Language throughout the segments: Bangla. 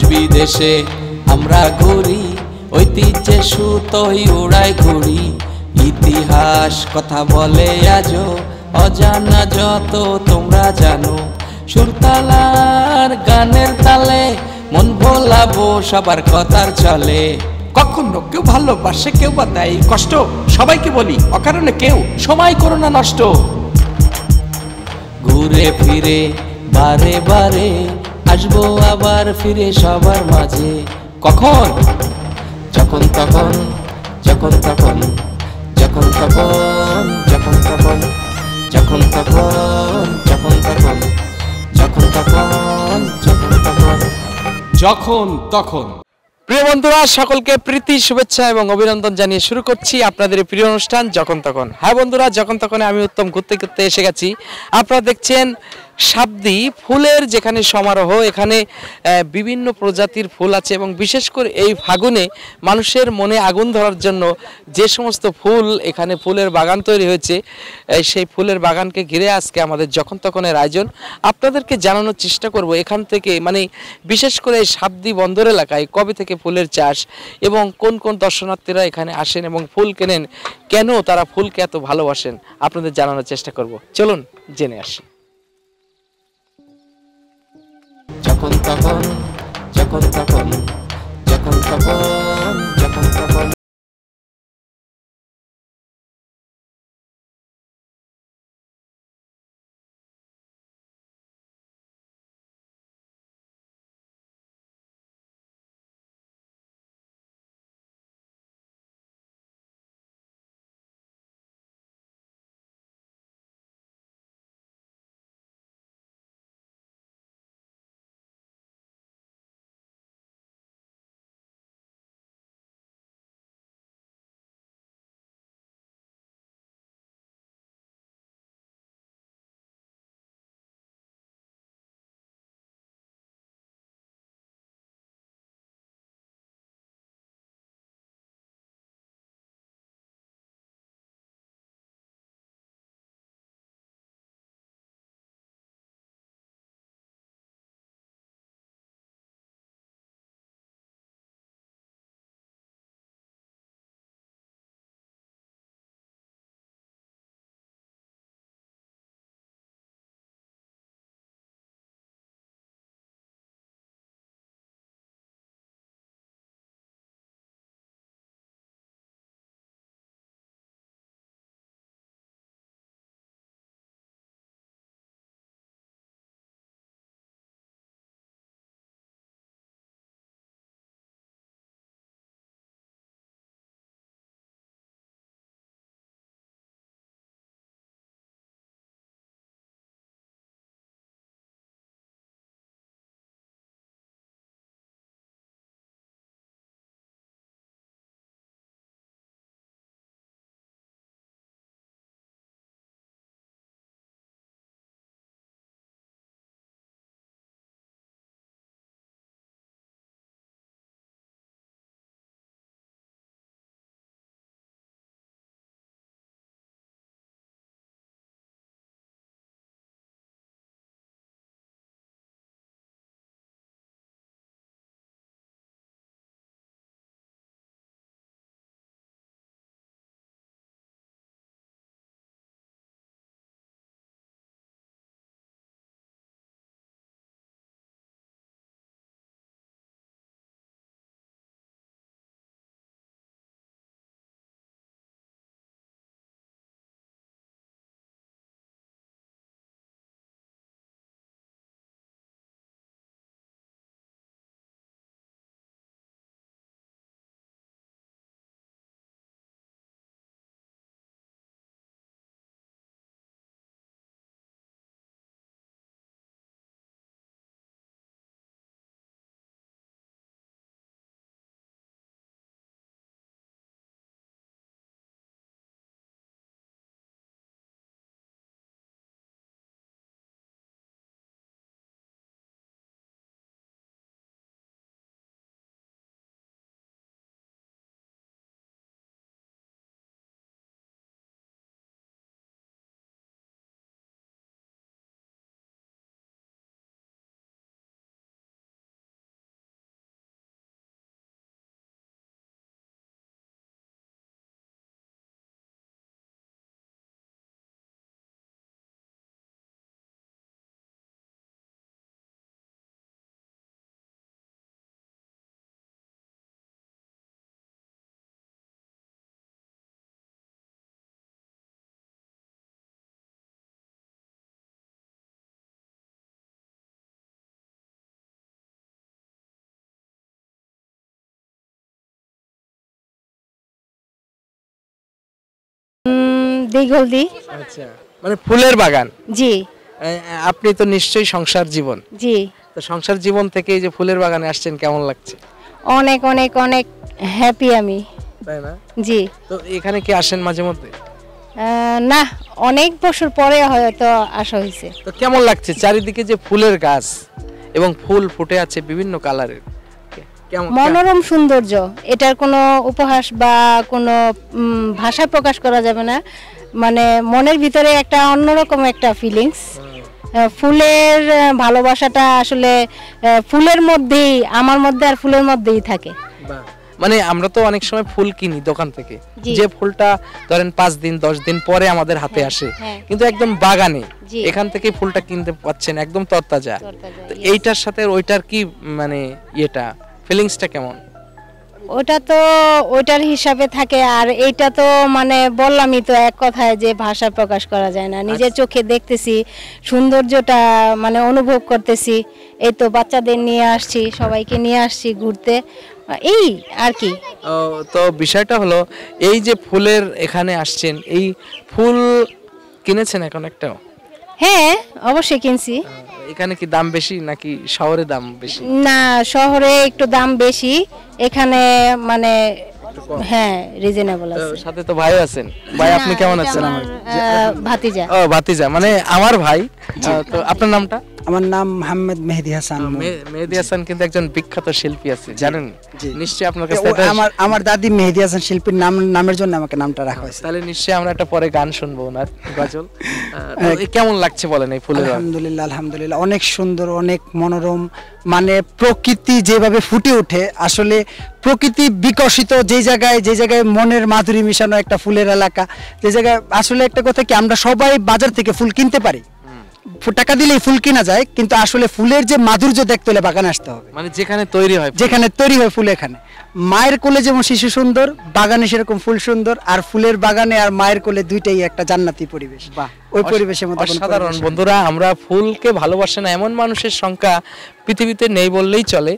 বিদেশে আমরা ঘুরি, ঐতিহ্যে সুতোই উড়াই ঘুরি। ইতিহাস কথা বলে আজও, অজানা যত তোমরা জানো। সুরতালার গানের তালে মন ভোলাবো সবার কথার চলে। কখনো কেউ ভালোবাসে, কেউ বা দেয় কষ্ট, সবাইকে বলি অকারণে কেউ সময় করো না নষ্ট। ঘুরে ফিরে বারে বারে আসবো আবার ফিরে সবার মাঝে। কখন? যখন তখন, যখন তখন, যখন তখন, যখন তখন, যখন তখন, যখন তখন, যখন তখন, যখন তখন, যখন তখন। প্রিয় বন্ধুরা, সকলকে প্রীতি শুভেচ্ছা এবং অভিনন্দন জানিয়ে শুরু করছি আপনাদের প্রিয় অনুষ্ঠান যখন তখন। হ্যাঁ বন্ধুরা, যখন তখন আমি উত্তম ঘুরতে ঘুরতে এসে গেছি। আপনারা দেখছেন সাবদি ফুলের যেখানে সমারোহ, এখানে বিভিন্ন প্রজাতির ফুল আছে এবং বিশেষ করে এই ফাগুনে মানুষের মনে আগুন ধরার জন্য যে সমস্ত ফুল, এখানে ফুলের বাগান তৈরি হয়েছে, সেই ফুলের বাগানকে ঘিরে আজকে আমাদের যখন তখনের আয়োজন। আপনাদেরকে জানানোর চেষ্টা করব এখান থেকে, মানে বিশেষ করে এই সাবদি বন্দর এলাকায় কবে থেকে ফুলের চাষ এবং কোন কোন দর্শনার্থীরা এখানে আসেন এবং ফুল কেনেন, কেন তারা ফুলকে এত ভালোবাসেন, আপনাদের জানানোর চেষ্টা করব। চলুন জেনে আসি। যখন তখন, যখন তখন, যখন তখন, যখন তখন। দিঘলদি। আচ্ছা, মানে ফুলের বাগান। জি আপনি তো নিশ্চয়ই সংসার জীবন, জি। তো সংসার জীবন থেকে এই যে ফুলের বাগানে আসছেন কেমন লাগছে? অনেক অনেক অনেক হ্যাপি আমি। তাই না? জি। তো এখানে কি আসেন মাঝে মধ্যে? না, অনেক বছর পরে হয়তো আসা হয়েছে। তো কেমন লাগছে চারিদিকে যে ফুলের গাছ এবং ফুল ফুটে আছে বিভিন্ন কালারের, কেমন? মনোরম সৌন্দর্য, এটার কোনো উপহাস বা কোনো ভাষা প্রকাশ করা যাবে না। মানে মনের ভিতরে একটা অন্যরকম একটা ফিলিংস। ফুলের ভালোবাসাটা আসলে ফুলের মধ্যেই, আমার মধ্যে আর ফুলের মধ্যেই থাকে। বাহ। মানে আমরা তো অনেক সময় ফুল কিনি দোকান থেকে, জি। যে ফুলটা ধরেন 5 দিন 10 দিন পরে আমাদের হাতে আসে, হ্যাঁ। কিন্তু একদম বাগানে জি। এখান থেকে ফুলটা কিনতে পাচ্ছেন একদম তরতাজা। তরতাজা, তো yes. এইটার সাথে ওইটার কি মানে ইয়েটা ফিলিংসটা কেমন? ওটা তো ওইটার হিসাবে থাকে, আর এইটা তো মানে বললামই তো এক কথায় যে ভাষা প্রকাশ করা যায় না। নিজের চোখে দেখতেছি সৌন্দর্যটা, মানে অনুভব করতেছি। এই তো বাচ্চাদের নিয়ে আসছি, সবাইকে নিয়ে আসছি ঘুরতে, এই আর কি। তো বিষয়টা হলো এই যে ফুলের এখানে আসছেন, এই ফুল কিনেছেন এখন একটাও? হ্যাঁ অবশ্যই কিনছি। এখানে কি দাম বেশি নাকি শহরে দাম বেশি? না, শহরে একটু দাম বেশি, এখানে মানে হ্যাঁ রিজনেবল আছে। সাথে তো ভাই আছেন, ভাই আপনি কেমন আছেন? আমার ভাতিজা। ও ভাতিজা, মানে আমার ভাই। তো আপনার নামটা? আমার নাম মোহাম্মদ মেহেদি হাসান। মেহেদি হাসান কিন্তু একজন বিখ্যাত শিল্পী আছে, জানেন নিশ্চয়ই? আপনার কাছে আমার দাদি মেহেদি হাসান শিল্পীর নামের জন্য আমাকে নামটা রাখা হয়েছে। তাহলে নিশ্চয়ই আমরা একটা পরে গান শুনবো ওনার গজল। কেমন লাগছে বলেন এই ফুলের? আলহামদুলিল্লাহ আলহামদুলিল্লাহ, অনেক সুন্দর, অনেক মনোরম। মানে প্রকৃতি যেভাবে ফুটে ওঠে, আসলে প্রকৃতি বিকশিত যে জায়গায় মনের মাধুরী মিশানো একটা ফুলের এলাকা, যে জায়গায় আসলে একটা কথা কি, আমরা সবাই বাজার থেকে ফুল কিনতে পারি, টাকা দিলেই ফুল কিনা যায়, কিন্তু আসলে ফুলের যে মাধুর্য দেখতে হলে বাগানে আসতে হবে। মানে যেখানে তৈরি হয় ফুল, এখানে মায়ের কোলে যেমন শিশু সুন্দর, বাগানে সেরকম ফুল সুন্দর। আর ফুলের বাগানে আর মায়ের কোলে দুইটাই একটা জান্নাতি পরিবেশ। ওই পরিবেশের মতো অসাধারণ। বন্ধুরা, আমরা ফুলকে ভালোবাসে না এমন মানুষের সংখ্যা পৃথিবীতে নেই বললেই চলে।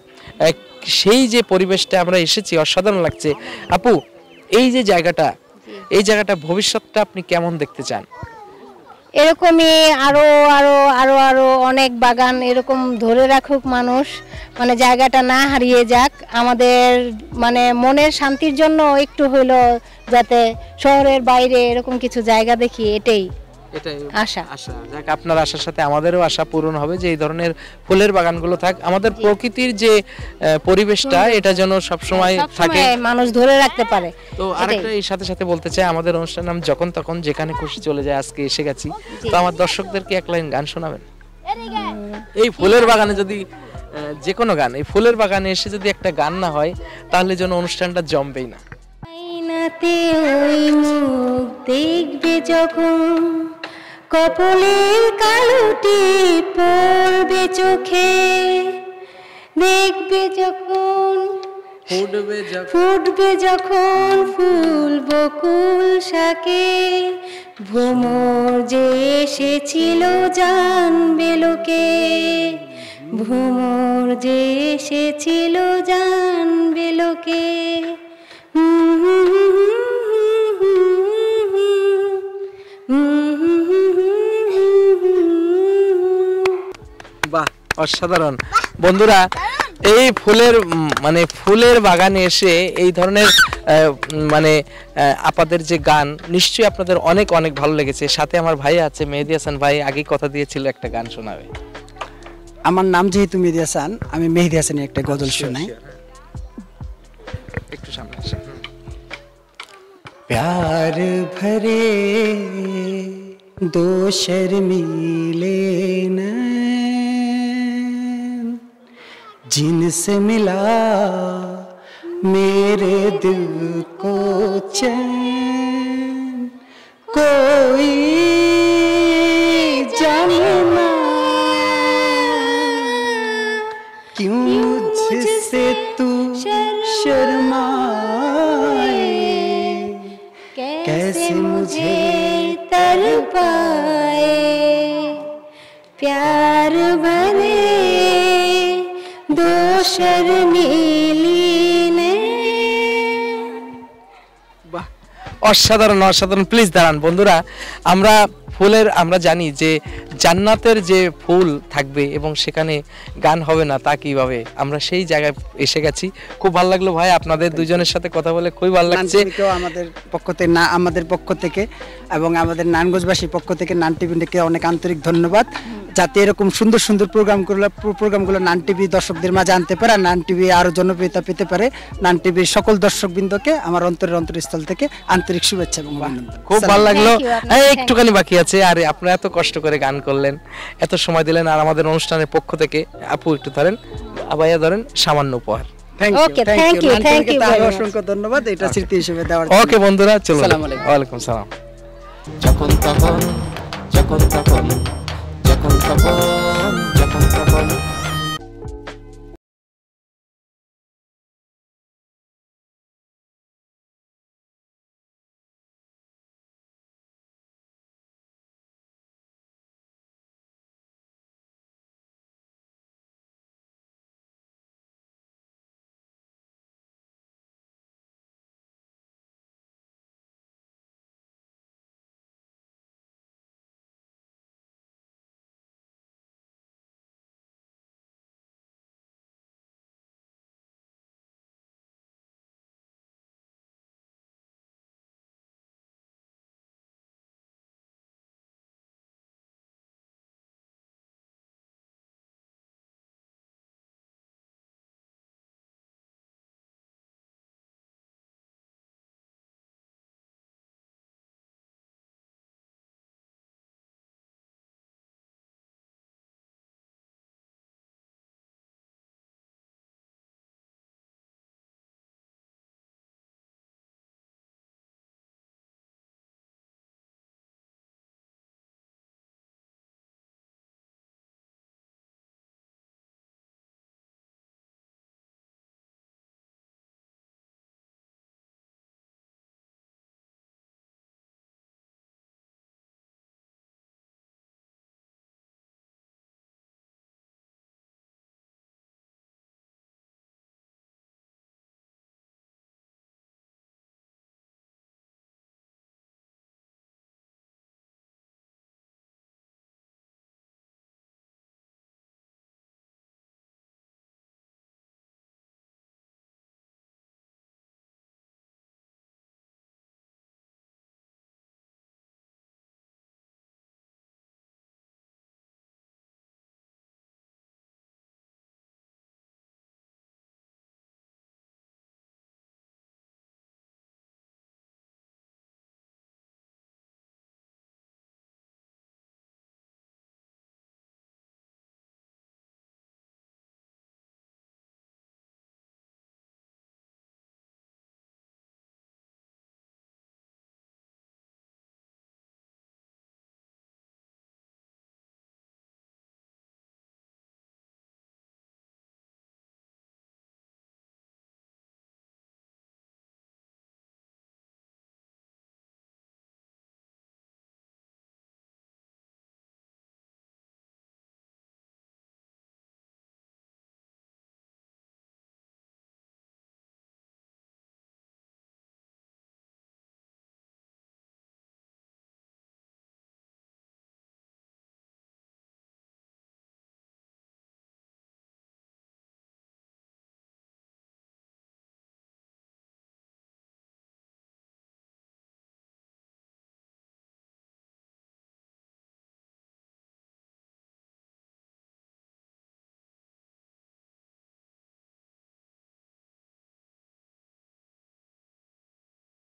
সেই যে পরিবেশটা আমরা এসেছি, অসাধারণ লাগছে। আপু, এই যে জায়গাটা, এই জায়গাটা ভবিষ্যৎটা আপনি কেমন দেখতে চান? এরকমই আরো আরো আরো আরো অনেক বাগান এরকম ধরে রাখুক মানুষ, মানে জায়গাটা না হারিয়ে যাক। আমাদের মানে মনের শান্তির জন্য একটু হইলো যাতে শহরের বাইরে এরকম কিছু জায়গা দেখি, এটাই আশা। যাক, আপনার আশার সাথে আমাদেরও আশা পূরণ হবে যে এই ধরনের ফুলের বাগানগুলো থাক, আমাদের প্রকৃতির যে পরিবেশটা এটা যেন সবসময় থাকে, মানুষ ধরে রাখতে পারে। তো আরেকটা এই সাথে সাথে বলতে চাই, আমাদের অনুষ্ঠান নাম যখন তখন, যেখানে খুশি চলে যায়। আজকে এসে গেছি, তো আমার দর্শকদেরকে এক লাইন গান শোনাবেন এই ফুলের বাগানে? যদি যে কোনো গান, এই ফুলের বাগানে এসে যদি একটা গান না হয় তাহলে যেন অনুষ্ঠানটা জমবেই না। আয়নাতে ওই মুখ দেখবে যখন, কপলের কালোটি পড়বে চোখে, দেখবে যখন ফুটবে যখন ফুল বকুল শাকে, ভ্রমর যে এসেছিল জানবে লোকে, ভ্রমর যে এসেছিল জানবে লোকে। বাহ, অসাধারণ। বন্ধুরা, এই ফুলের বাগানে এসে এই ধরনের আপাদের যে গান নিশ্চয়ই আপনাদের অনেক অনেক ভালো লেগেছে। সাথে আমার ভাই আছে মেহেদি হাসান ভাই, আগে কথা দিয়েছিল একটা গান শোনাবে। আমার নাম যেহেতু মেহেদি হাসান, আমি মেহেদি হাসানের একটা গজল শোনাই। একটু সামনে আসেন। प्यार भरे दो शर्मीले नैन, जिनसे मिला मेरे दिल को चैन, कोई जाने ना क्यों मुझसे तू शर्माए, कैसे मुझे तड़पाए, प्यार भरे दो शर्मीली ने। বাহ, অসাধারণ অসাধারণ। প্লিজ দাঁড়ান বন্ধুরা, আমরা জানি যে জান্নাতের যে ফুল থাকবে এবং সেখানে গান হবে না তা কিভাবে, আমরা সেই জায়গায় এসে গেছি। খুব ভালো লাগলো ভাই আপনাদের দুজনের সাথে কথা বলে, খুবই ভালো লাগছে। আমাদের পক্ষ থেকে এবং আমাদের নারায়ণগঞ্জবাসীর পক্ষ থেকে নান টিভিকে অনেক আন্তরিক ধন্যবাদ, যাতে এরকম সুন্দর সুন্দর প্রোগ্রামগুলো নান টিভি দর্শকদের মাঝে আনতে পারে, নান টিভি আরো জনপ্রিয়তা পেতে পারে। নান টিভির সকল দর্শকবৃন্দকে আমার অন্তরস্থল থেকে আন্তরিক শুভেচ্ছা এবং অভিনন্দন। খুব ভালো লাগলো। Thank you, আপনাকে একটুখানি বাকি আছে, আর আপনারা এত কষ্ট করে গান করলেন, এত সময় দিলেন, আর আমাদের অনুষ্ঠানের পক্ষ থেকে আপু একটু ধরেন, ভাইয়া ধরেন সামান্য উপহার। Okay, thank you very much. অসংখ্য ধন্যবাদ, এটা স্মৃতি হিসেবে দেওয়ার। ওকে বন্ধুরা, চলো। আসসালামু আলাইকুম। ওয়ালাইকুম সালাম। যখন তখন যখন তখন যখন তখন যখন তখন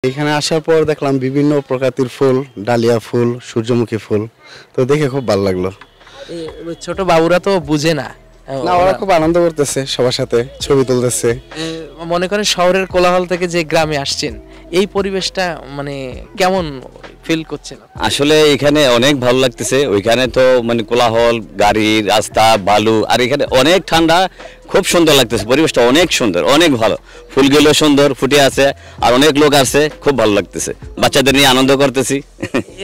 এখানে আসার পর দেখলাম বিভিন্ন প্রকারের ফুল, ডালিয়া ফুল, সূর্যমুখী ফুল, তো দেখে খুব ভালো লাগলো। ছোট বাবুরা তো বুঝে না, না ওরা খুব আনন্দ করতেছে, সবার সাথে ছবি তুলতেছে। মনে করেন শহরের কোলাহল থেকে যে গ্রামে আসছেন, এই পরিবেশটা মানে কেমন ফিল করছেন? আসলে এখানে অনেক ভালো লাগতেছে। ওইখানে তো মানে কোলাহল, গাড়ি, রাস্তা, বালু, আর এখানে অনেক ঠান্ডা, খুব সুন্দর লাগতেছে। পরিবেশটা অনেক সুন্দর, অনেক ভালো, ফুলগুলো সুন্দর ফুটে আছে, আর অনেক লোক আছে, খুব ভালো লাগতেছে, বাচ্চাদের নিয়ে আনন্দ করতেছি।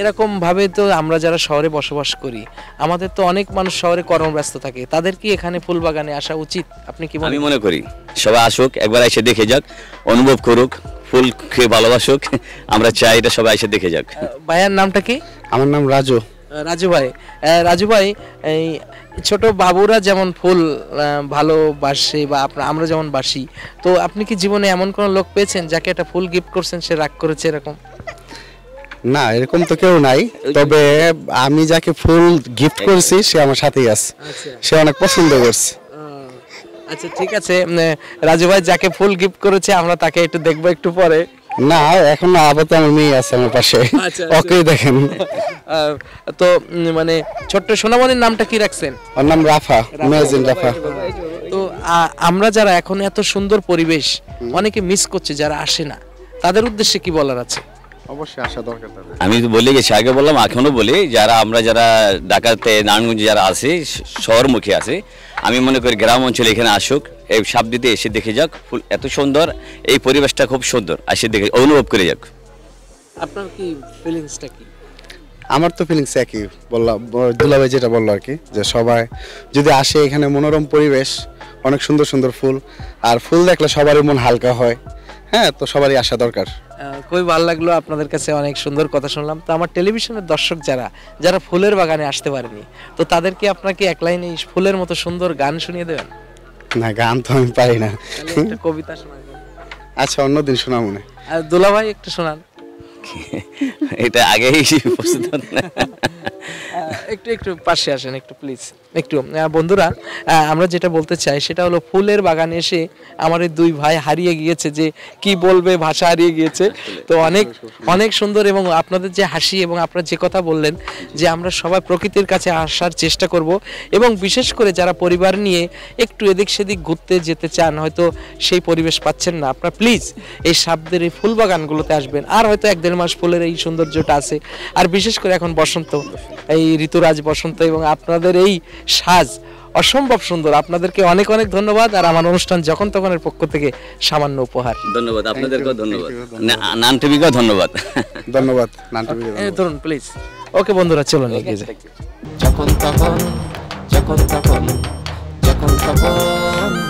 এরকম ভাবে তো আমরা যারা শহরে বসবাস করি, আমাদের তো অনেক মানুষ শহরে কর্মব্যস্ত থাকে, তাদের কি এখানে ফুল বাগানে আসা উচিত? আপনি কি আমি মনে করি সবাই আসুক, একবার এসে দেখে যাক, অনুভব করুক, ফুল খেয়ে ভালোবাসুক, আমরা চাই এটা সবাই এসে দেখে যাক। ভাইয়ার নামটা কি? আমার নাম রাজু। রাজু ভাই, রাজু ভাই, এই ছোট বাবুরা যেমন ফুল ভালোবাসে বা আমরা যেমন বাসি, তো আপনি কি জীবনে এমন কোন লোক পেয়েছেন যাকে একটা ফুল গিফট করছেন সে রাগ করেছে এরকম? না, এরকম তো কেউ নাই, তবে আমি যাকে ফুল গিফট করেছি সে আমার সাথেই আছে, সে অনেক পছন্দ করছে। আচ্ছা ঠিক আছে, রাজু ভাই যাকে ফুল গিফট করেছে আমরা তাকে একটু দেখবো একটু পরে। না, এখন আপাতত আমার মেয়ে আছে আমার পাশে, ওকেই দেখেন। তো মানে ছোট্ট সোনামণির নামটা কি রাখছেন? ওর নাম রাফা, মেজিন রাফা। তো আমরা যারা এখন এত সুন্দর পরিবেশ অনেকে মিস করছে, যারা আসে না, তাদের উদ্দেশ্যে কি বলার আছে? অবশ্যই আসা দরকার তাদের। আমি তো বলে গেছি, আগে বললাম এখনো বলি, আমরা যারা ঢাকাতে নারায়ণগঞ্জে যারা আছি, শহরমুখী আছে, আমি মনে করি গ্রাম অঞ্চলে এখানে আসুক, এই সাবদিতে এসে দেখে যাক, ফুল এত সুন্দর, এই পরিবেশটা খুব সুন্দর, এসে দেখে অনুভব করে যাক। আপনার কি ফিলিংসটা কি? আমার তো ফিলিংস একই বললাম, দুলাভাই যেটা বললো আর কি, যে সবাই যদি আসে এখানে, মনোরম পরিবেশ, অনেক সুন্দর সুন্দর ফুল, আর ফুল দেখলে সবারই মন হালকা হয়। হ্যাঁ, তো সবারই আসা দরকার। খুবই ভালো লাগলো, আপনাদের কাছে অনেক সুন্দর কথা শুনলাম। তো আমার টেলিভিশনের দর্শক যারা ফুলের বাগানে আসতে পারেনি, তো তাদেরকে আপনাকে এক লাইনে ফুলের মতো সুন্দর গান শুনিয়ে দেবেন? না, গান তো আমি পারি না। একটা কবিতা শোনাবেন? আচ্ছা, অন্যদিন শোনা মনে। আর দুলাভাই একটু শোনান। এটা আগেই প্রস্তুত না। একটু একটু পাশে আসেন একটু প্লিজ, একটু। বন্ধুরা, আমরা যেটা বলতে চাই সেটা হলো, ফুলের বাগানে এসে আমার এই দুই ভাই হারিয়ে গিয়েছে, যে কি বলবে, ভাষা হারিয়ে গিয়েছে। তো অনেক অনেক সুন্দর, এবং আপনাদের যে হাসি এবং আপনারা যে কথা বললেন যে আমরা সবাই প্রকৃতির কাছে আসার চেষ্টা করব, এবং বিশেষ করে যারা পরিবার নিয়ে একটু এদিক সেদিক ঘুরতে যেতে চান, হয়তো সেই পরিবেশ পাচ্ছেন না, আপনারা প্লিজ এই সাবদের এই ফুল বাগানগুলোতে আসবেন। আর হয়তো 1-1.5 মাস ফুলের এই সৌন্দর্যটা আছে, আর বিশেষ করে এখন বসন্ত, এই ঋতুরাজ বসন্ত, এবং আপনাদের এই সাজ অসম্ভব সুন্দর। আপনাদেরকে অনেক অনেক ধন্যবাদ, আর আমার অনুষ্ঠান যখন তখনের পক্ষ থেকে সামান্য উপহার। ধন্যবাদ আপনাদেরকেও, ধন্যবাদ নান টিভিকেও ধন্যবাদ। ধন্যবাদ নান টিভি, ধরুন প্লিজ। ওকে বন্ধুরা, চলুন এগিয়ে যাই। যখন তখন যখন তখন যখন তখন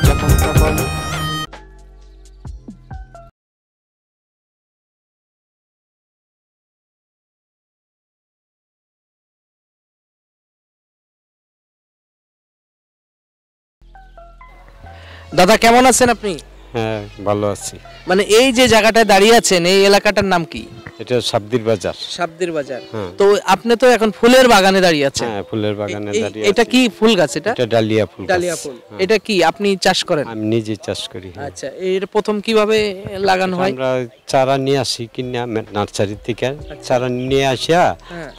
যখন তখন দাদা কেমন আছেন আপনি? হ্যাঁ, ভালো আছি। মানে এই যে জায়গাটায় দাঁড়িয়ে আছেন, এই এলাকাটার নাম কি? এটা সাবদির বাজার। সাবদির বাজার। তো আপনি তো এখন ফুলের বাগানে দাঁড়িয়ে আছেন। হ্যাঁ, ফুলের বাগানে দাঁড়িয়ে আছি। এটা কি ফুল গাছ? এটা ডালিয়া ফুল। ডালিয়া ফুল। এটা কি আপনি চাষ করেন? আমি নিজে চাষ করি। আচ্ছা, এর প্রথম কিভাবে লাগানো হয়? আমরা চারা নিয়ে আসি কিনা নার্সারি থেকে, চারা নিয়ে আসিয়া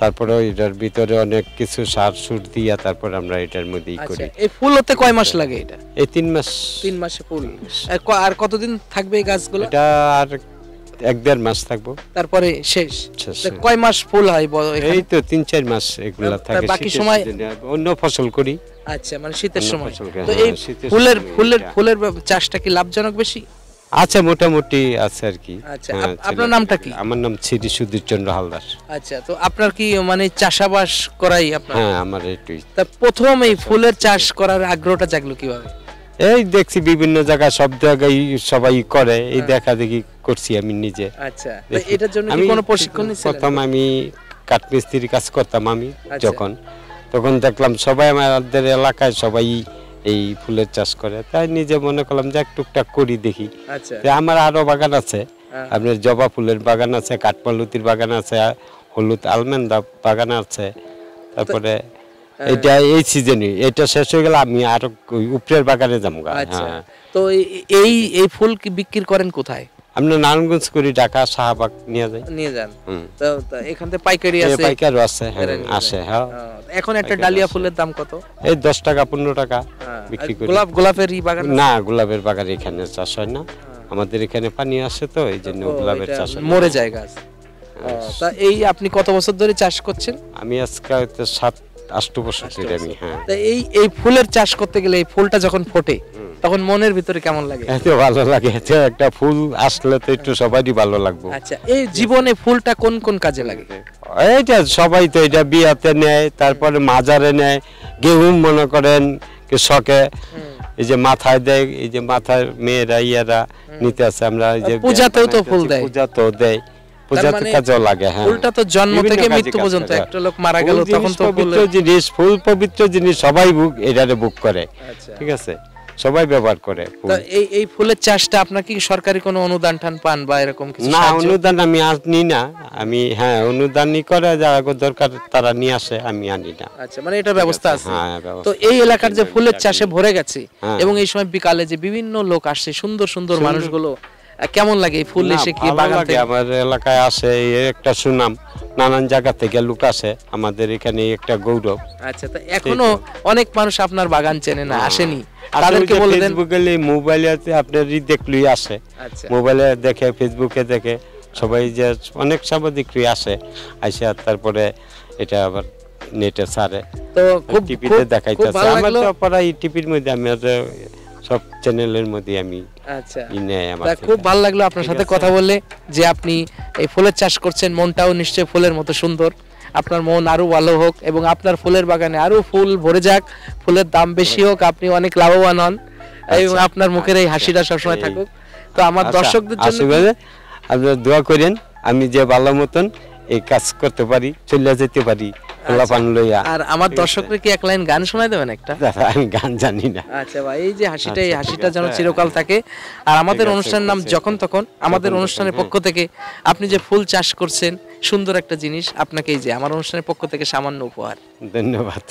তারপরে এটার ভিতরে অনেক কিছু সার সুর দিয়া তারপর আমরা এটার মধ্যেই করি। এই ফুল হতে কয় মাস লাগে? এটা এই 3 মাস। 3 মাসে ফুল। আর কতদিন থাকবে এই গাছগুলো? এটা আর 1-1.5 মাস থাকবো, তারপরে শেষ। কয় মাস ফুল হয়? এই তো 3-4 মাস এগুলা থাকে। বাকি সময় অন্য ফসল করি। আচ্ছা, মানে শীতের সময়। তো এই ফুলের চাষটা কি লাভজনক বেশি? আচ্ছা, মোটামুটি আছে আর কি। আচ্ছা, আপনার নামটা কি? আমার নাম শ্রী সুধীর চন্দ্র হালদার। আচ্ছা, তো আপনার কি মানে চাষাবাস করাই আপনার? হ্যাঁ, আমার এইটাই। তা প্রথম এই ফুলের চাষ করার আগ্রহটা জাগলো কিভাবে? এই দেখছি বিভিন্ন জায়গায়, সব জায়গায় সবাই করে, এই দেখা দেখি করছি আমি নিজে। আচ্ছা, তো এটার জন্য কি কোনো প্রশিক্ষণ নিছেন? প্রথম আমি কাঠমিস্ত্রির কাজ করতাম আমি যখন, তখন দেখলাম সবাই আমাদের এলাকায় সবাই এই ফুলের চাষ করে, তাই নিজে মনে করলাম যে টুকটাক করি দেখি। আচ্ছা, আমার আরো বাগান আছে, আপনার জবা ফুলের বাগান আছে, কাঠমালতির বাগান আছে, হলুদ আলমেন্দা বাগান আছে, তারপরে এটা এই সিজনে, এটা শেষ হয়ে গেলে আমি আরো উপরের বাগানে যাবো। তো এই ফুল কি বিক্রি করেন কোথায়? আমরা নারায়ণগঞ্জ করি, ঢাকা শাহবাগ নিয়ে যান। তো এখান থেকে পাইকারি আছে? পাইকারও আছে, আসে। হ্যাঁ, এখন একটা ডালিয়া ফুলের দাম কত? এই 10 টাকা 15 টাকা বিক্রি করি। গোলাপের বাগান? না, গোলাপের বাগান এখানে চাষ হয় না, আমাদের এখানে পানি আসে, তো এই জন্য গোলাপের চাষ হয়, মরে যায় গাছ। তা এই আপনি কত বছর ধরে চাষ করছেন? আমি আজকে 7-8 বছর ধরে আমি। হ্যাঁ, তা এই ফুলের চাষ করতে গেলে, এই ফুলটা যখন ফোটে তখন মনের ভিতরে কেমন লাগে? এত ভালো লাগে, একটা ফুল আসলে তো একটু সবারই ভালো লাগবে। আচ্ছা, এই জীবনে ফুলটা কোন কোন কাজে লাগে? এইটা সবাই তো এটা বিয়াতে নেয়, তারপরে মাজারে নেয়, গেহুম মনে করেন শখে, এই যে মাথায় দেয়, এই যে মাথায় মেয়েরা ইয়ারা নিতে আছে, আমরা এই যে পূজাতেও তো ফুল দেয়। পূজাতেও দেয়, পূজাতে মানে কাজেও লাগে। হ্যাঁ, ফুলটা তো জন্ম বিভিন্ন থেকে কাজে মৃত্যু কাজ পর্যন্ত, করে। একটা লোক মারা গেল ফুল তখন জিনিস তো পবিত্র জিনিস, ফুল পবিত্র জিনিস, সবাই এটারে বুক করে। আচ্ছা। ঠিক আছে, সবাই ব্যবহার করে ফুল। তো এই ফুলের চাষটা আপনার কি সরকারি কোনো অনুদান টান পান বা এরকম কিছু না, সাহায্য? অনুদান আমি আনি না। আমি অনুদানই করে যারা দরকার তারা নিয়ে আসে, আমি আনি না। আচ্ছা, মানে এটা ব্যবস্থা আছে। হ্যাঁ, ব্যবস্থা তো এই এলাকার যে ফুলের চাষে ভরে গেছে হ্যাঁ। এবং এই সময় বিকালে যে বিভিন্ন লোক আসছে, সুন্দর সুন্দর মানুষগুলো, কেমন লাগে এই ফুল না, এসে কি ভালো বাগান লাগে। থেকে? আমার এলাকায় আসে, এই একটা সুনাম, নানান জায়গা থেকে লোক আসে, আমাদের এখানে একটা গৌরব। আচ্ছা, তো এখনো অনেক মানুষ আপনার বাগান চেনে না, আসেনি, আসলে তাদেরকে ওই যে বলে দেন। ফেসবুকে মোবাইলে আপনার দেখলেই আসে, আচ্ছা। মোবাইলে দেখে, ফেসবুকে দেখে সবাই, যে অনেক সাংবাদিকই আসে, আইসা তারপরে এটা আবার নেটে ছাড়ে, তো খুব টিভিতে খুব দেখাইতেছে। ভালো আমার লাগলো। তো পড়াই টিভির মধ্যে, আমি সব চ্যানেলের মধ্যে আমি আচ্ছা, আমার তা খুব ভালো লাগলো আপনার সাথে কথা বললে, যে আপনি এই ফুলের চাষ করছেন, মনটাও নিশ্চয়ই ফুলের মতো সুন্দর। আপনার মন আরো ভালো হোক এবং আপনার ফুলের বাগানে আরো ফুল ভরে যাক, ফুলের দাম বেশি হোক, আপনি অনেক লাভবান হন এবং আপনার মুখের এই হাসিটা সবসময় থাকুক। তো আমার দর্শকদের জন্য আশীর্বাদে আপনারা দোয়া করেন, আমি যে ভালো মতন এই কাজ করতে পারি, চলে যেতে পারি পোলাপান লইয়া। আর আমার দর্শকরা কি এক লাইন গান শোনায় দেবেন একটা? দাদা, আমি গান জানি না। আচ্ছা ভাই, এই যে হাসিটা, এই আচ্ছা, ঠিক হাসিটা যেন আছে। চিরকাল থাকে। আর আমাদের ঠিক আছে, অনুষ্ঠানের নাম ঠিক আছে। যখন তখন, আমাদের যখন অনুষ্ঠানের তখন, পক্ষ থেকে আপনি যে ফুল চাষ করছেন, সুন্দর একটা জিনিস, আপনাকে এই যে আমার অনুষ্ঠানের পক্ষ থেকে সামান্য উপহার। ধন্যবাদ।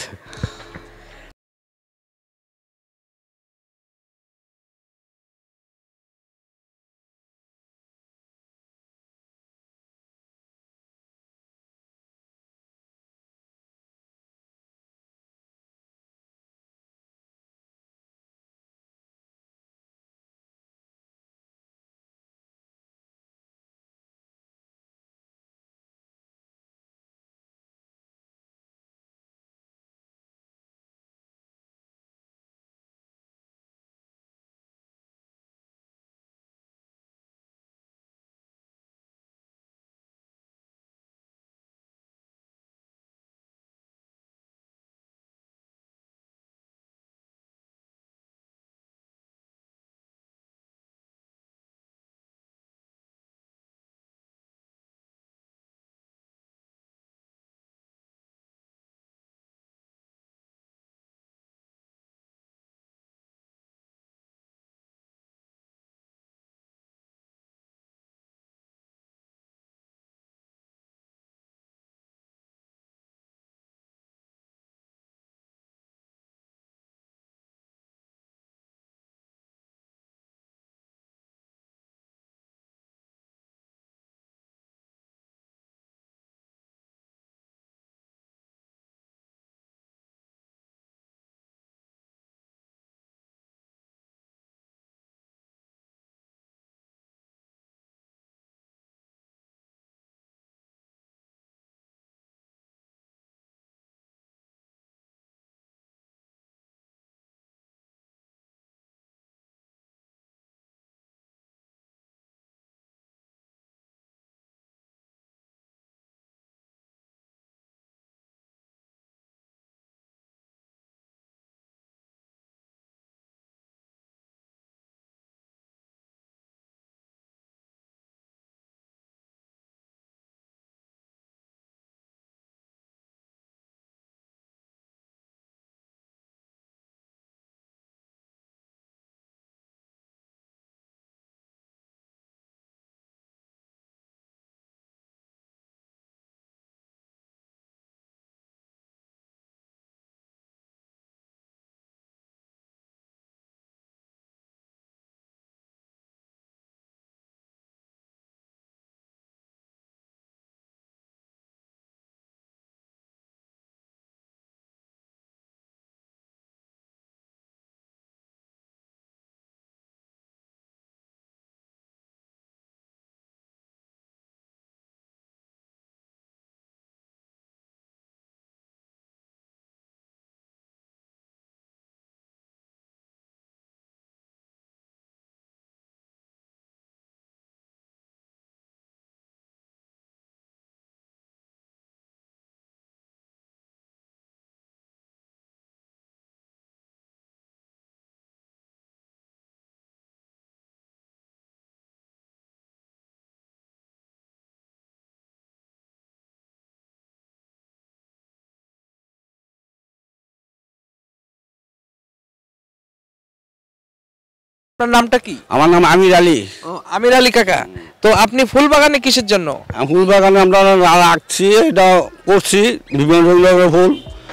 আপনার নামটা কি? আমার নাম আমির আলী। ও, আমির আলী কাকা, তো আপনি ফুল বাগানে কিসের জন্য? ফুল বাগানে আমরা রাখছি, এটা করছি বিভিন্ন ধরনের ফুল,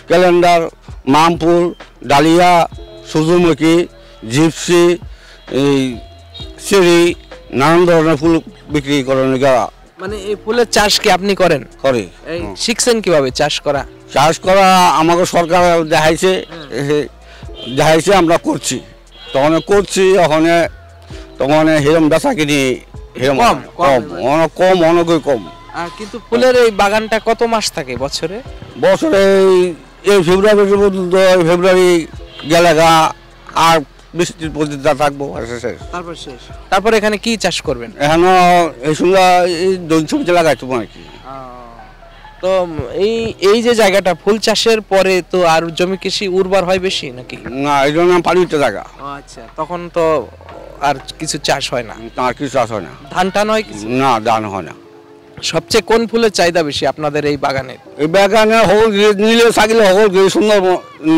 ক্যালেন্ডার, মাম ফুল, ডালিয়া, সূর্যমুখী, জিপসি, এই চেরি, নানান ধরনের ফুল বিক্রি করেন। মানে এই ফুলের চাষ কি আপনি করেন? করে। এই শিখছেন কিভাবে চাষ করা? চাষ করা আমাকে সরকার দেখাইছে, আমরা করছি, তখন করছি, তখন হিরম বেচা কিনি হিরম কম, কম, অনেক কম, অনেকই কম। কিন্তু ফুলের এই বাগানটা কত মাস থাকে বছরে? বছরে এই ফেব্রুয়ারি গেলে আর বৃষ্টির প্রতিটা থাকবো, তারপর শেষ। তারপর এখানে কি চাষ করবেন? এখনো এই সঙ্গে এই দই সবজি লাগাইতো আর কি। তো এই যে জায়গাটা ফুল চাষের পরে তো আর জমি কৃষি উর্বর হয় বেশি নাকি? না, এই জন্য পানিতে জায়গা। আচ্ছা, তখন তো আর কিছু চাষ হয় না? আর কিছু চাষ হয় না। ধান টান হয় কিছু? না, ধান হয় না। সবচেয়ে কোন ফুলের চাহিদা বেশি আপনাদের এই বাগানে? এই বাগানে হল নিলে থাকলে হল সুন্দর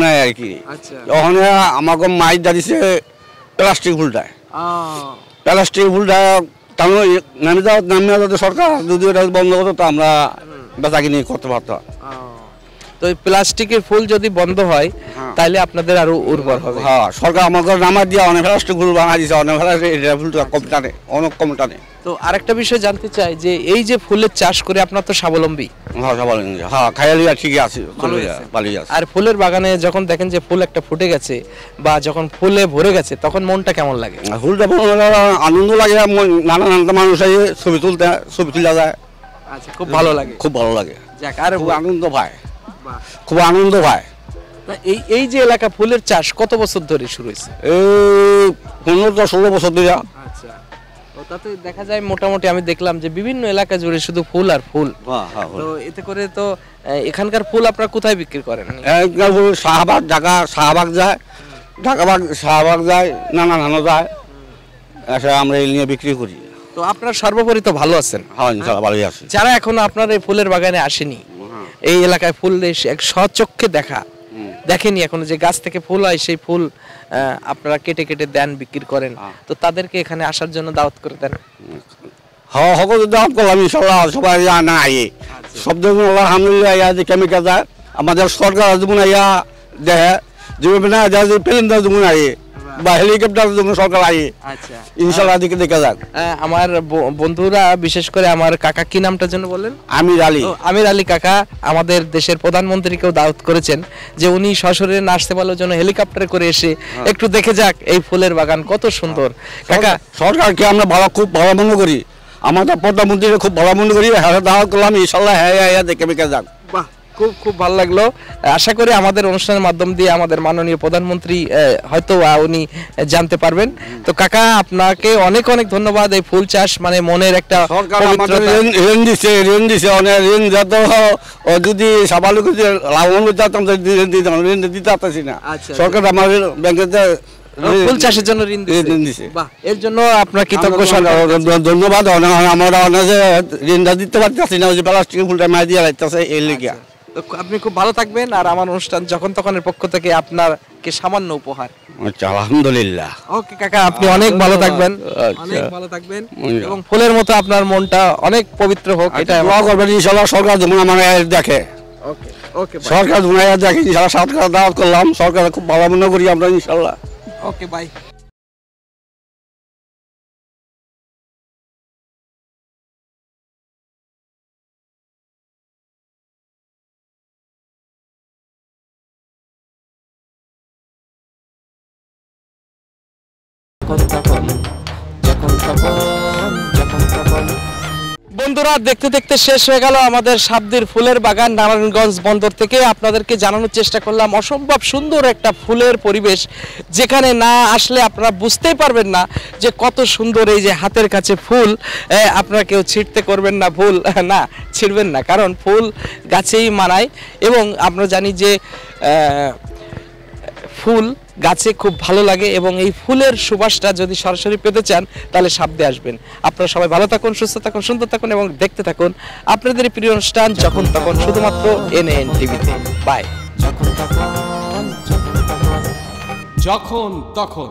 নেয় আর কি। আচ্ছা, ওখানে আমাকে মাইক দাঁড়িয়েছে প্লাস্টিক ফুলটায়, প্লাস্টিক ফুলটা নামে যাওয়া সরকার যদি এটা বন্ধ করতো তো আমরা বেচা কিনি করতে পারতাম। তো এই প্লাস্টিকের ফুল যদি বন্ধ হয় তাহলে আপনাদের আরো উর্বর হবে। হ্যাঁ, সরকার আমাকে নামা দিয়ে অনেক প্লাস্টিক ফুল বানা দিয়েছে, অনেক ফুলটা কম টানে, অনেক কম টানে। তো আরেকটা বিষয় জানতে চাই যে এই যে ফুলের চাষ করে আপনার তো স্বাবলম্বী? হ্যাঁ, খাইয়া ঠিকই আছে, আর ফুলের বাগানে যখন দেখেন যে ফুল একটা ফুটে গেছে বা যখন ফুলে ভরে গেছে তখন মনটা কেমন লাগে? ফুলটা আনন্দ লাগে, নানান মানুষ ছবি তোলা যায়। আচ্ছা, খুব ভালো লাগে, খুব ভালো লাগে, আর খুব আনন্দ পায়, খুব আনন্দ পায়। এই যে এলাকা ফুলের চাষ কত বছর ধরে শুরু হয়েছে? এই 15-16 বছর ধরে। আচ্ছা, তাতে দেখা যায় মোটামুটি আমি দেখলাম যে বিভিন্ন এলাকা জুড়ে শুধু ফুল আর ফুল। তো এতে করে তো এখানকার ফুল আপনারা কোথায় বিক্রি করেন? শাহবাগ, শাহবাগ যায়, নানা যায়, আমরা এই নিয়ে বিক্রি করি। তো আপনারা সর্বোপরি তো ভালো আছেন? হ্যাঁ, ইনশাআল্লাহ ভালোই আছি। যারা এখনো আপনার এই ফুলের বাগানে আসেনি, এই এলাকায় ফুল এক স্বচক্ষে দেখেনি এখনো যে গাছ থেকে ফুল হয়, সেই ফুল আপনারা কেটে কেটে দেন, বিক্রি করেন, তো তাদেরকে এখানে আসার জন্য দাওয়াত করে দেন? হ্যাঁ, সকল দাওয়াত করলাম ইনশাআল্লাহ, সবাই না আইয়ে সব দেখুন আলহামদুলিল্লাহ। ইয়া যে কেমিক্যাল যায় আমাদের সরকার যেমন ইয়া দেখে, যেমন না প্লেনটা যেমন আইয়ে বা হেলিকপ্টার যেমন সরকার আইয়ে, ইনশাআল্লাহ দিকে দেখা যাক। আমার বন্ধুরা, বিশেষ করে আমার কাকা, কি নামটা যেন বলেন? আমির আলী। আমির আলী কাকা আমাদের দেশের প্রধানমন্ত্রীকেও দাওয়াত করেছেন যে উনি সশরীরে আসতে পারলের জন্য হেলিকপ্টারে করে এসে একটু দেখে যাক এই ফুলের বাগান কত সুন্দর। কাকা, সরকারকে আমরা খুব ভালো মনে করি, আমাদের প্রধানমন্ত্রী খুব ভালো মনে করি, দাওয়াত করলাম ইনশাআল্লাহ। হ্যাঁ, দেখে যাক। বাহ, খুব খুব ভালো লাগলো। আশা করি আমাদের অনুষ্ঠানের মাধ্যম দিয়ে আমাদের মাননীয় প্রধানমন্ত্রী হয়তো উনি জানতে পারবেন। তো কাকা, আপনাকে অনেক অনেক ধন্যবাদ। এই ফুল চাষ মানে মনের একটা ঋণ দিছে, অনেক ঋণ যত যদি সাবালু লাভবান ঋণ দিতে পারতেছি না। সরকার আমাদের ব্যাংকে ফুল চাষের জন্য ঋণ দিছে। বাহ, এর জন্য আপনার কৃতজ্ঞ ধন্যবাদ। আমরা ঋণটা দিতে পারতেছি না, ওই যে প্লাস্টিকের ফুলটা মাই দিয়ে লাগতেছে এই লেগে। আপনি খুব ভালো থাকবেন, আর আমার অনুষ্ঠান যখন তখনের পক্ষ থেকে আপনাকে সামান্য উপহার। আচ্ছা, আলহামদুলিল্লাহ। ওকে কাকা, আপনি অনেক ভালো থাকবেন, অনেক ভালো থাকবেন, এবং ফুলের মতো আপনার মনটা অনেক পবিত্র হোক, এটা দোয়া করবেন ইনশাআল্লাহ। সরকার যেমন আমার দেখে, সরকার যেমন দেখে ইনশাআল্লাহ। সরকার দাওয়াত করলাম, সরকার খুব ভালো মনে করি আমরা ইনশাআল্লাহ। ওকে, বাই। বন্ধুরা, দেখতে দেখতে শেষ হয়ে গেল আমাদের সাবদির ফুলের বাগান নারায়ণগঞ্জ বন্দর থেকে। আপনাদেরকে জানানোর চেষ্টা করলাম অসম্ভব সুন্দর একটা ফুলের পরিবেশ, যেখানে না আসলে আপনারা বুঝতেই পারবেন না যে কত সুন্দর। এই যে হাতের কাছে ফুল, আপনারা কেউ ছিঁড়তে করবেন না, ফুল না ছিঁড়বেন না, কারণ ফুল গাছেই মানায়। এবং আমরা জানি যে ফুল গাছে খুব ভালো লাগে, এবং এই ফুলের সুবাসটা যদি সরাসরি পেতে চান তাহলে সাবদে আসবেন। আপনারা সবাই ভালো থাকুন, সুস্থ থাকুন, সুন্দর থাকুন, এবং দেখতে থাকুন আপনাদের প্রিয় অনুষ্ঠান যখন তখন, শুধুমাত্র এনএন টিভিতে। বাই। যখন তখন